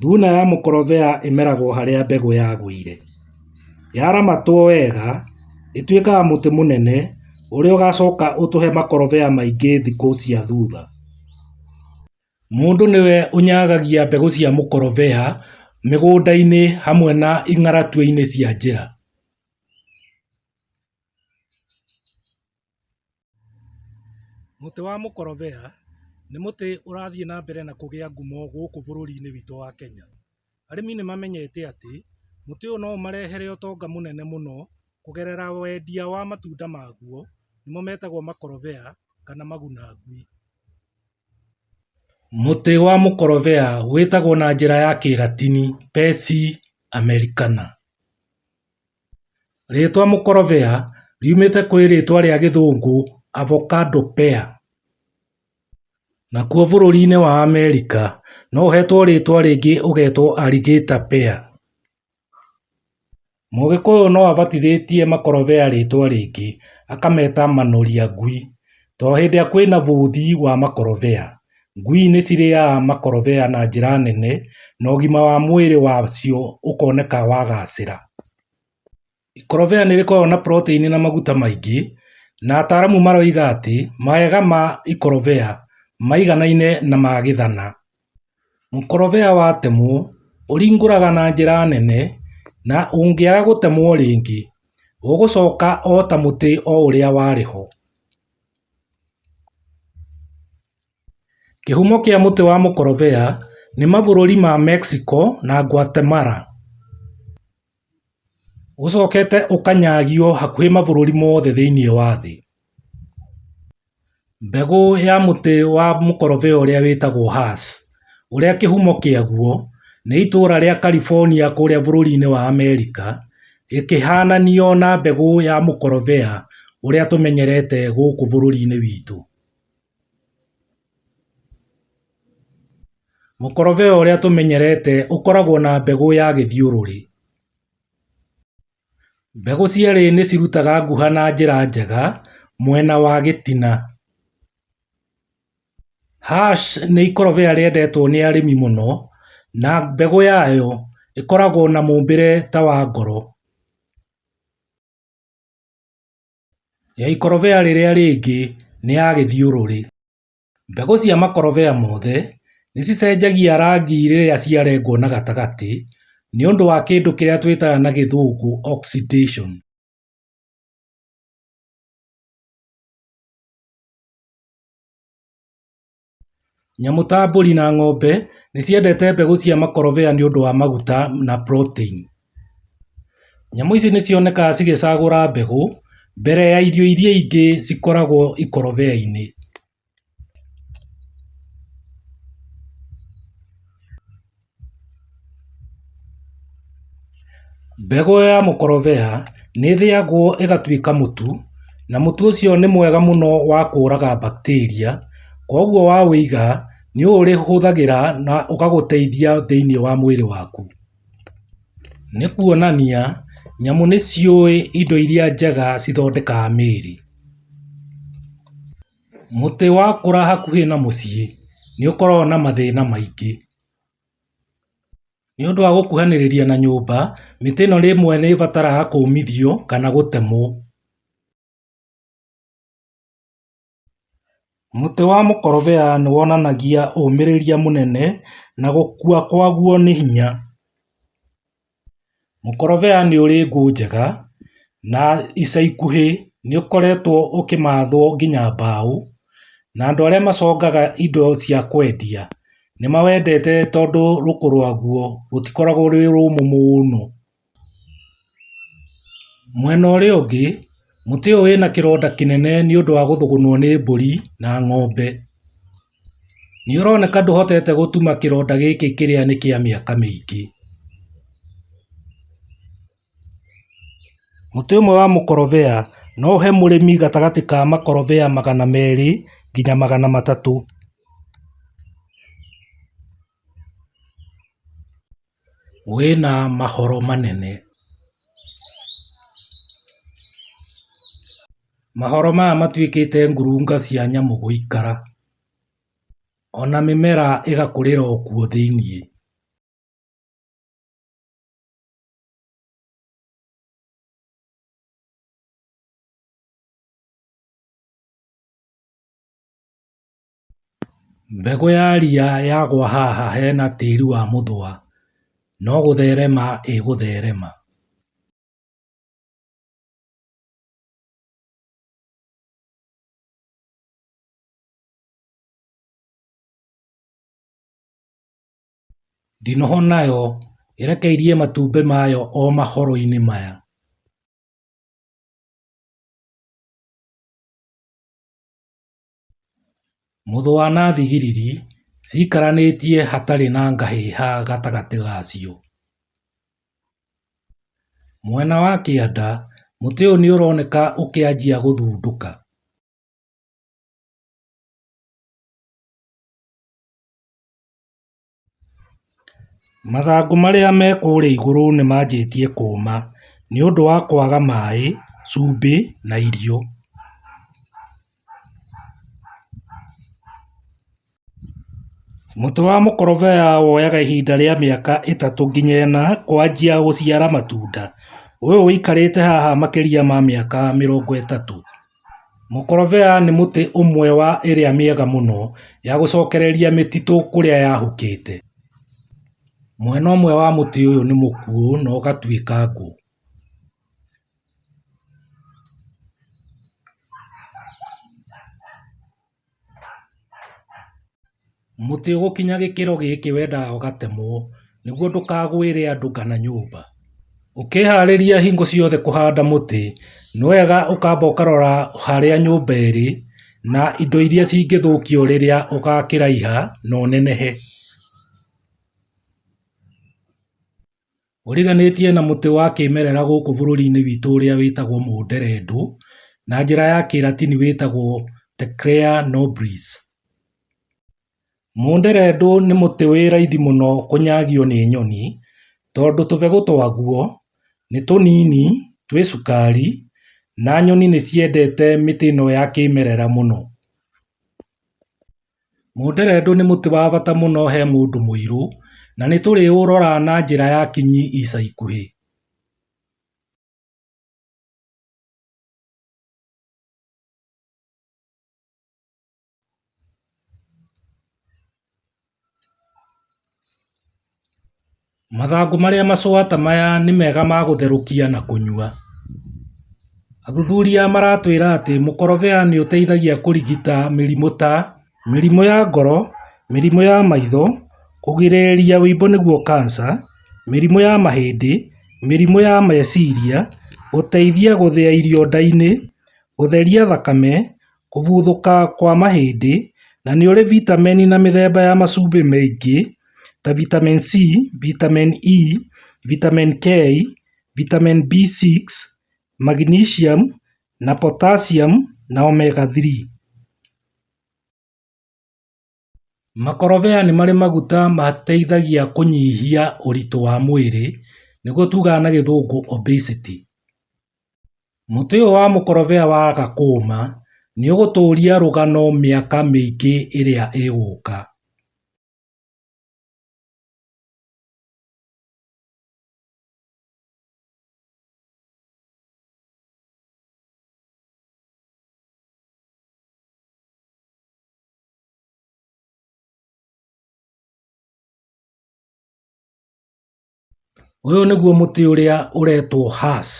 Thuna ya mũkorobea ĩmeragwo harĩa mbegũ yagũire. Yaramatwo wega, ĩtuĩkaga mũtĩ mũnene ũrĩa ũgacoka ũtũhe makorobea maingĩ thikũ cia thutha. Mũndũ nĩwe ũnyagagia mbegũ cia mũkorobea mĩgũnda-inĩ hamwe na ing'aratue-inĩ cia njĩra. Mũtĩ wa mũkorobea nĩ mũtĩ ũrathiĩ na mbere na kũgĩa ngumo gũkũ bũrũri-inĩ witũ wa Kenya. Arĩmi nĩ mamenyete atĩ mũtĩ ũyũ no ũmarehere ũtonga mũnene mũno kũgerera wendia wa matunda maguo, nĩmo metagwo makorobea kana maguna ngui. Mũtĩ wa mũkorobea wĩtagwo na njĩra ya kĩratini Pesi Americana. Rĩtwa mũkorobea riumĩte kwĩ rĩtwa rĩa gĩthũngũ avocado pear. Nakuo bũrũri-inĩ wa Amerika no ũhetwo rĩtwa rĩngĩ ũgetwo alligator pear. Mũgĩkũyũ no abatithĩtie makorobea rĩtwa rĩngĩ akameta manoria ngui, tondũ hĩndĩ ĩrĩa kwĩna bũthi wa makorobea, ngui nĩ cirĩaga makorobea na njĩra nene na ũgima wa mwĩrĩ wacio ũkoneka wagacĩra. Ikorobea nĩ rĩkoragwo na protein na maguta maingĩ, na ataaramu maroiga atĩ mawega ma ikorobea maiganaine na ma gĩthana. Mũkorobea watemwo ũringũraga na njĩra nene, na ũngĩaga gũtemwo rĩngĩ ũgũcoka o ta mũtĩ o ũrĩa warĩ ho. Kĩhumo kĩa mũtĩ wa mũkorobea nĩ mabũrũri ma Mexico na Guatemala. Ũcokete ũkanyagio hakuhĩ mabũrũri mothe thĩinĩ wa thĩ. Mbegũ ya mũtĩ wa mũkorobea ũrĩa wĩtagwo Hass, ũrĩa kĩhumo kĩaguo nĩ itũũra rĩa California kũrĩa bũrũri-inĩ wa Amerika, ĩkĩhananio na mbegũ ya mũkorobea ũrĩa tũmenyerete gũkũ bũrũri-inĩ witũ. Mũkorobea ũrĩa tũmenyerete ũkoragwo na mbegũ ya gĩthiũrũrĩ. Mbegũ cierĩ nĩ cirutaga nguha na njĩra njega mwena wa gĩtina. Hass nĩ ikorobea rĩendetwo nĩ arĩmi mũno, na mbegũ yayo ĩkoragwo na mũmbĩre ta wa ngoro. Ya ikorobea rĩrĩa rĩngĩ nĩ ya gĩthiũrũrĩ. Mbegũ cia makorobea mothe nĩ cicenjagia rangi rĩrĩa ciarengwo na gatagatĩ nĩ ũndũ wa kĩndũ kĩrĩa twĩtaga na gĩthũngũ oxidation. Nyamũ ta mbũri na ng'ombe nĩ ciendete mbegũ cia makorobea nĩ ũndũ wa maguta na protein. Nyamũ ici nĩ cionekaga cigĩcagũra mbegũ mbere ya irio iria ingĩ cikoragwo ikorobea-inĩ. Mbegũ ya mũkorobea nĩ ĩthĩagwo ĩgatuĩka mũtu, na mũtu ũcio nĩ mwega mũno wa kũũraga bacteria, koguo wa wũiga nĩ ũrĩhũthagĩra na ũgagũteithia thĩinĩ wa mwĩrĩ waku. Nĩ kuonania nyamũ nĩ ciũĩ indo iria njega cithondekaga mĩĩrĩ. Mũtĩ wakũra hakuhĩ na mũciĩ nĩ ũkoragwo na mathĩna maingĩ. Nĩ ũndũ wa gũkuhanĩrĩria na nyũmba, mĩtĩ ĩno rĩmwe nĩ ĩbataraga kũmithio kana gũtemwo. Mũtĩ wa mũkorobea nĩ wonanagia ũmĩrĩria mũnene na gũkua kwaguo nĩ hinya. Mũkorobea nĩ ũrĩ ngũ njega, na ica ikuhĩ nĩ ũkoretwo ũkĩmathwo nginya mbaũ, na andũ arĩa macongaga indo cia kwendia nĩ mawendete tondũ rũkũ rwaguo rũtikoragwo rwĩ rũmũ mũno. Mwena ũrĩa ũngĩ, mũtĩ ũyũ wĩna kĩronda kĩnene nĩ ũndũ wa gũthũgũnwo nĩ mbũri na ng'ombe. Nĩ ũroneka ndũhotete gũtuma kĩronda gĩkĩ kĩrĩa nĩ kĩa mĩaka mĩingĩ. Mũtĩ ũmwe wa mũkorobea no ũhe mũrĩmi gatagatĩ ka makorobea 200 nginya 300. Wĩna mahoro manene. Mahoro maya matuĩkĩte ngurunga cia nyamũ gũikara, ona mĩmera ĩgakũrĩra o kuo thĩiniĩ. Mbegũ ya ria yagwa haha hena tĩri wa mũthũa, no gũtherema ĩgũtherema. Ndinoho nayo ĩrekeirie matumbĩ mayo o mahoro-inĩ maya. Mũthũa na thigiriri ciikaranĩtie hatarĩ na ngahĩha gatagatĩ gacio. Mwena wa kĩanda mũtĩ ũyũ nĩũroneka ũkĩanjia gũthundũka. Mathangũ marĩa me kũrĩa igũrũ nĩmanjĩtie kũũma nĩũndũ wa kwaga maĩ, cumbĩ na irio. Mũtĩ wa mũkorobea woyaga ihinda rĩa mĩaka 3 nginya 4 kwanjia gũciara matunda. Ũyũ ũikarĩte haha makĩria ma mĩaka 30. Mũkorobea nĩ mũtĩ ũmwe wa ĩrĩa mĩega mũno ya gũcokereria mĩtitũ kũrĩa yahukĩte. Mwena ũmwe wa mũtĩ ũyũ nĩ mũkuũ na ũgatuĩka ngũ. Mũtĩ ũgũkinya gĩkĩro gĩkĩ wendaga ũgatemwo nĩguo ndũkagwĩre andũ kana nyũmba. Ũkĩharĩria hingo ciothe kũhanda mũtĩ, nĩ wega ũkamba ũkarora harĩa nyũmba ĩrĩ na indo iria cingĩthũkio rĩrĩa ũgakĩraiha na ũnenehe. Ũriganĩtie na mũtĩ wa kĩmerera gũkũ bũrũri-inĩ witũ ũrĩa wĩtagwo mũnderendũ, na njĩra ya kĩratini wĩtagwo Teclair nobris. Mũnderendũ nĩ mũtĩ wĩ raithi mũno kũnyagio nĩ nyoni tondũ tũbegũ twaguo nĩ tũnini twĩ cukari na nyoni nĩciendete mĩtĩ ĩno ya kĩmerera mũno. Mũnderendũ nĩ mũtĩ wa bata mũno he mũndũ mũirũ na nĩtũrĩũrora na njĩra ya kinyi ica ikuhĩ. Mathangũ marĩa macũa ta maya nĩ mega ma gũtherũkia na kũnyua. Athuthuria maratwĩra atĩ mũkorobea nĩũteithagia kũrigita mĩrimũ ta mĩrimũ ya ngoro, mĩrimũ ya maitho, kũgirĩrĩria wĩimbo nĩguo cancer, mĩrimũ ya mahĩndĩ, mĩrimũ ya meciria, gũteithia gũthĩa irio nda-inĩ, gũtheria thakame, kũbuthũka kwa mahĩndĩ, na nĩũrĩ vitameni na mĩthemba ya macumbĩ maingĩ ta vitamin C, vitamin E, vitamin K, vitamin B6, magnesium na potassium na omega 3. Makorobea nĩ marĩ maguta mateithagia kũnyihia ũritũ wa mwĩrĩ, nĩguo tugaga na gĩthũngũ obesity. Mũtĩ ũyũ wa mũkorobea waga kũũma nĩũgũtũria rũgano mĩaka mĩingĩ ĩrĩa ĩgũka. Ũyũ nĩguo mũtĩ ũrĩa ũretwo hass.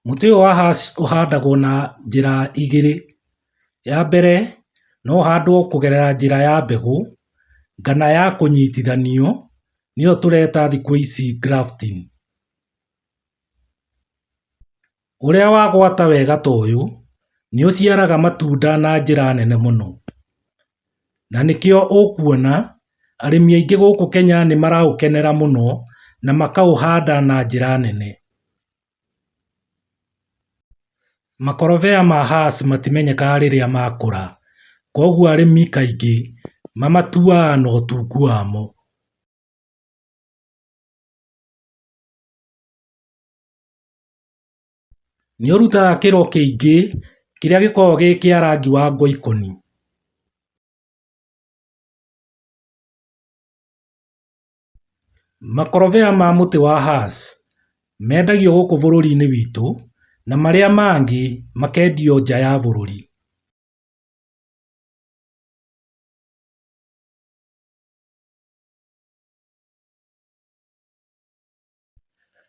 Mũtĩ ũyũ wa hass ũhandagwo na njĩra igĩrĩ. Ya mbere no ũhandwo kũgerera njĩra ya mbegũ kana ya kũnyitithanio, nĩyo tũreta thikũ ici grafting. Ũrĩa wagwata wega ta ũyũ nĩũciaraga matunda na njĩra nene mũno, na nĩkĩo ũkuona arĩmi aingĩ gũkũ Kenya nĩmaraũkenera mũno na makaũhanda na njĩra nene. Makorobea ma hass matimenyekaga rĩrĩa makũra, koguo arĩmi kaingĩ mamatuaga na ũtungu wamo. Nĩũrutaga kĩro kĩingĩ kĩrĩa gĩkoragwo gĩ kĩa rangi wa ngoikoni. Makorobea ma mũtĩ wa hass mendagio gũkũ bũrũri-inĩ witũ na marĩa mangĩ makendio nja ya bũrũri.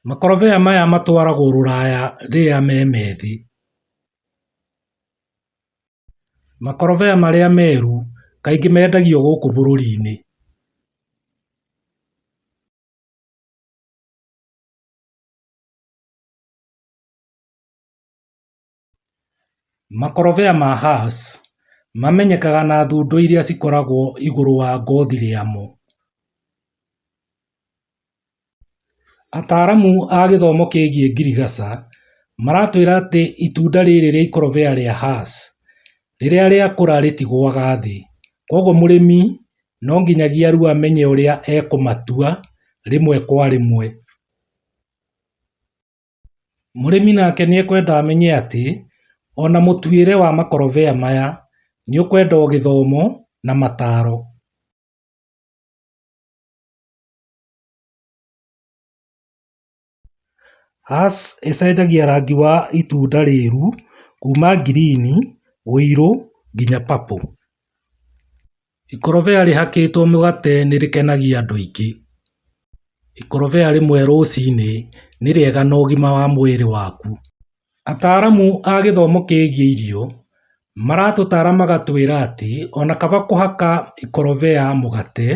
Makorobea maya matwaragwo Rũraya rĩrĩa me methĩ. Makorobea marĩa meru kaingĩ mendagio gũkũ bũrũri-inĩ. Makorobea ma Hass mamenyekaga na thundo iria cikoragwo igũrũ wa ngothi rĩamo. Ataaramu a gĩthomo kĩgiĩ ngirigaca maratwĩra atĩ itunda rĩrĩ rĩa ikorobea rĩa Hass rĩrĩa rĩakũra rĩtigũaga thĩ, koguo mũrĩmi no nginyagia rĩu amenye ũrĩa ekũmatua rĩmwe kwa rĩmwe. Mũrĩmi nake nĩekwenda amenye atĩ ona mũtuĩre wa makorobea maya nĩũkwenda o gĩthomo na mataro. Hass ĩcenjagia rangi wa itunda rĩru kuma ngirini, ũirũ nginya purple. Ikorobea rĩhakĩtwo mũgate nĩrĩkenagia andũ aingĩ. Ikorobea rĩmwe rũcinĩ nĩ rĩega na ũgima wa mwĩrĩ waku. Ataaramu a gĩthomo kĩgiĩ irio maratũtara magatwĩra atĩ ona kaba kũhaka ikorobea mũgate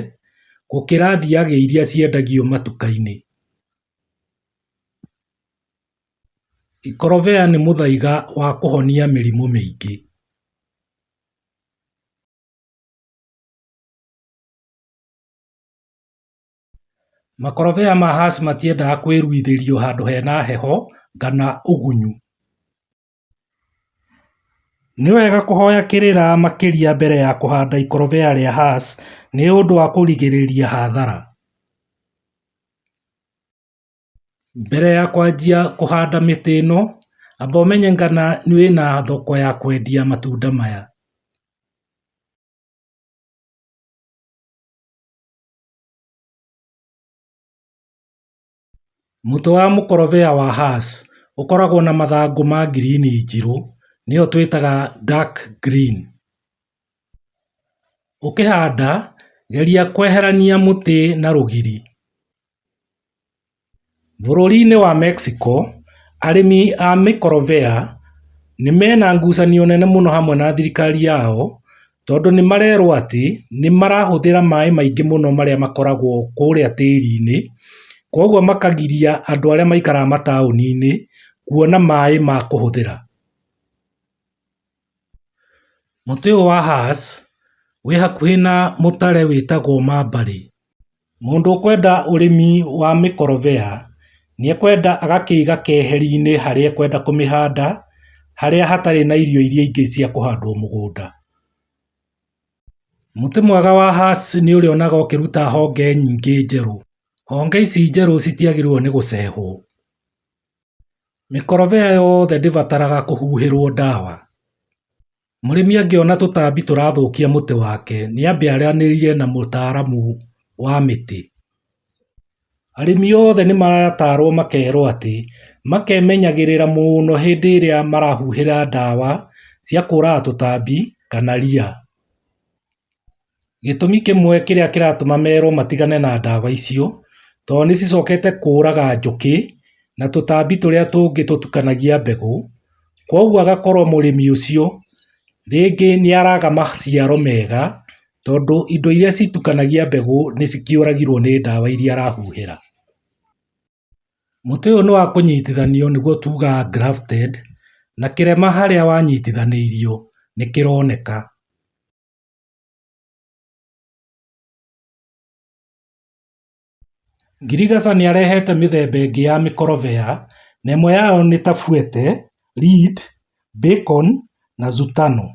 gũkĩra thiagĩ iria ciendagio matuka-inĩ. Ikorobea nĩ mũthaiga wa kũhonia mĩrimũ mĩingĩ. Makorobea ma Hass matiendaga kwĩruithĩrio handũ hena heho kana ũgunyu. Nĩ wega kũhoya kĩrĩra makĩria mbere ya kũhanda ikorobea rĩa Hass nĩ ũndũ wa kũrigĩrĩria hathara. Mbere ya kwanjia kũhanda mĩtĩ ĩno, amba ũmenye kana wĩna thoko ya kwendia matunda maya. Mũtĩ wa mũkorobea wa Hass ũkoragwo na mathangũ ma ngirini njirũ, nĩyo twĩtaga dark green. Ũkĩhanda geria kweherania mũtĩ na rũgiri. Bũrũri-inĩ wa Mexico arĩmi a mĩkorobea nĩ mena ngucanio nene mũno hamwe na thirikari yao, tondũ nĩ marerwo atĩ nĩ marahũthĩra maĩ maingĩ mũno marĩa makoragwo kũrĩa tĩri-inĩ, koguo makagiria andũ arĩa maikaraga mataũni-inĩ kuona maĩ ma kũhũthĩra. Mũtĩ ũyũ wa Hass wĩ hakuhĩ na mũtare wĩtagwo Mabari. Mũndũ ũkwenda ũrĩmi wa mĩkorobea nĩekwenda agakĩiga keheri-inĩ harĩa ekwenda kũmĩhanda, harĩa hatarĩ na irio iria ingĩ cia kũhandwo mũgũnda. Mũtĩ mwega wa Hass nĩ ũrĩa onaga ũkĩruta honge nyingĩ njerũ. Honge ici njerũ citiagĩrĩirwo nĩ gũcehwo. Mĩkorobea yothe ndĩbataraga kũhuhĩrwo ndawa. Mũrĩmi angĩona tũtambi tũrathũkia mũtĩ wake nĩambe aranĩrie na mũtaaramu wa mĩtĩ. Arĩmi othe nĩ maratarwo makerwo atĩ makemenyagĩrĩra mũno hĩndĩ ĩrĩa marahuhĩra ndawa cia kũraga tũtambi kana ria. Gĩtũmi kĩmwe kĩrĩa kĩratũma merwo matigane na ndawa icio, tondũ nĩ cicokete kũraga njũkĩ na tũtambi tũrĩa tũngĩ tũtukanagia mbegũ, koguo agakorwo mũrĩmi ũcio rĩngĩ nĩ araga maciaro mega, tondũ indo iria citukanagia mbegũ nĩ cikĩũragirwo nĩ ndawa iria arahuhĩra. Mũtĩ ũyũ nĩ wa kũnyitithanio nĩguo tugaga grafted, na kĩrema harĩa wanyitithanĩirio nĩ kĩroneka. Ngirigaca nĩ arehete mĩthemba ĩngĩ ya mĩkorobea, na ĩmwe yao nĩ ta Fuete, Reed, Bacon na Zutano.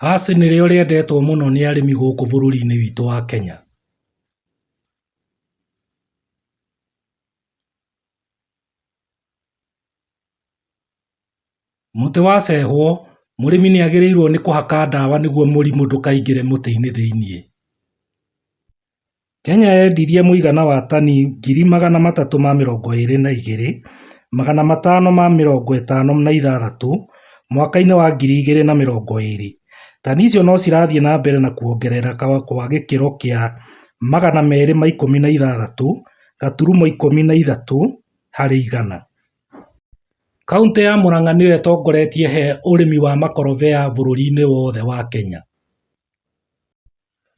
Hass nĩrĩo rĩendetwo mũno nĩ arĩmi gũkũ bũrũri-inĩ witũ wa Kenya. Mũtĩ wacehwo, mũrĩmi nĩ agĩrĩirwo nĩ kũhaka ndawa nĩguo mũrimũ ndũkaingĩre mũtĩ-inĩ thĩiniĩ. Kenya yendirie mũigana wa tani 322,556 mwaka-inĩ wa 2020. Tani icio no cirathiĩ na mbere na kuongerereka kwa gĩkĩro kĩa 216.13% Kauntĩ ya Murang'a nĩyo ĩtongoretie he ũrĩmi wa makorobea bũrũri-inĩ wothe wa Kenya.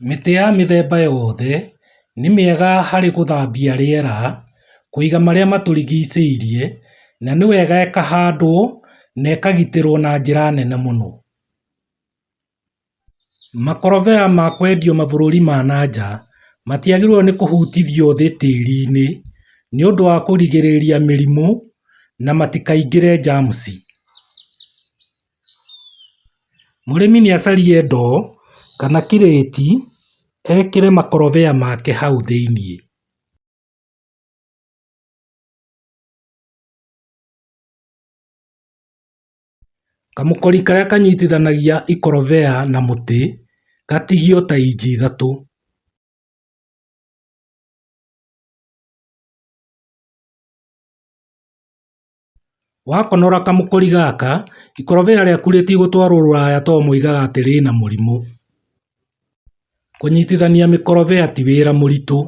Mĩtĩ ya mĩthemba yothe nĩ mĩega harĩ gũthambia rĩera, kũiga marĩa matũrigicĩirie, na nĩ wega ĩkahandwo na ĩkagitĩrwo na njĩra nene mũno. Makorobea ma kwendio mabũrũri ma nanja matiagĩrĩirwo nĩ kũhutithio thĩ tĩri-inĩ nĩ ũndũ wa kũrigĩrĩria mĩrimũ na matikaingĩre jamusi. Mũrĩmi nĩ acarie ndoo kana kirĩti ekĩre makorobea make hau thĩiniĩ. Kamũkori karĩa kanyitithanagia ikorobea na mũtĩ gatigio ta inji 3. Wakonora kamũkori gaka, ikorobea rĩaku rĩtigũtwarwo Rũraya to moigaga atĩ rĩna mũrimũ. Kũnyitithania mĩkorobea ti wĩra mũritũ.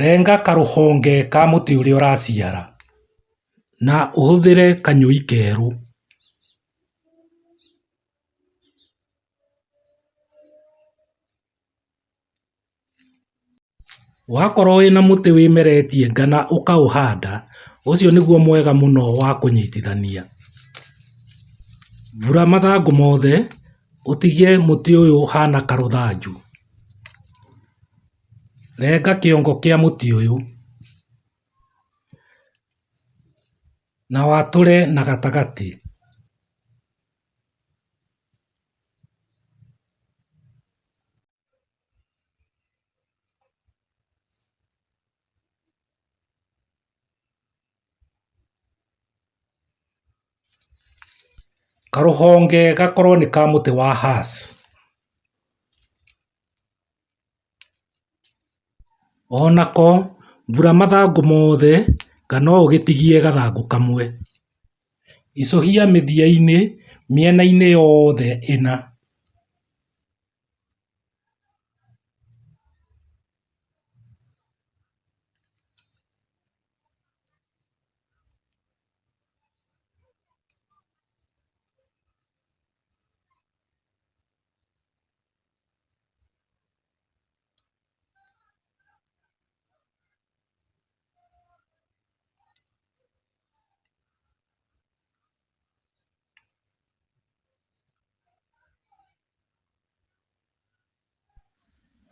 Renga karũhonge ka mũtĩ ũrĩa ũraciara na ũhũthĩre kanyũi kerũ. Wakorwo wĩna mũtĩ wĩmeretie ngana ũkaũhanda, ũcio nĩguo mwega mũno wa kũnyitithania. Vura mathangũ mothe ũtige mũtĩ ũyũ ũhana karũthanju. Renga kĩongo kĩa mũtĩ ũyũ na watũre na gatagatĩ. Karũhonge gakorwo nĩ ka mũtĩ wa hass. Onako vura mathangũ mothe kana ũgĩtigie gathangũ kamwe. Icũhia mĩthia-inĩ mĩena-inĩ yothe 4.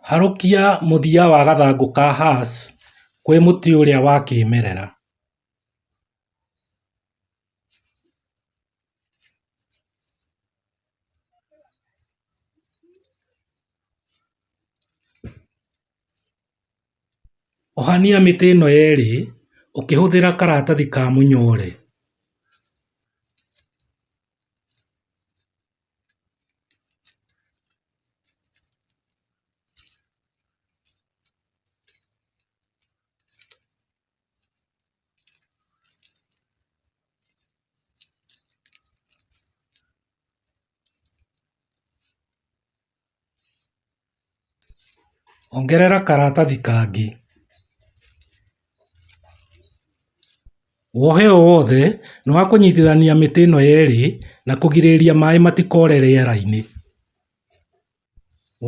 Harũkia mũthia wa gathangũ ka hass kwĩ mũtĩ ũrĩa wa kĩmerera. Ohania mĩtĩ ĩno yerĩ ũkĩhũthĩra karatathi ka mũnyore. Ongerera karatathi kangĩ. Wohe o wothe nĩ wa kũnyitithania mĩtĩ ĩno yerĩ na kũgirĩrĩria maĩ matikore rĩera-inĩ.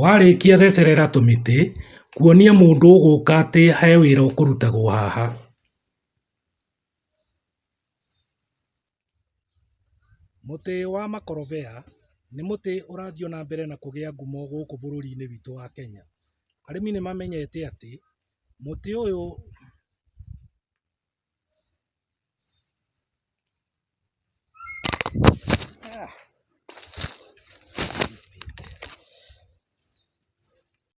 Warĩkia thecerera tũmĩtĩ kuonia mũndũ ũgũka atĩ he wĩra ũkũrutagwo haha. Mũtĩ wa makorobea nĩ mũtĩ ũrathiĩ na mbere na kũgĩa ngumo gũkũ bũrũri-inĩ witũ wa Kenya. Arĩmi nĩ mamenyete atĩ mũtĩ ũyũ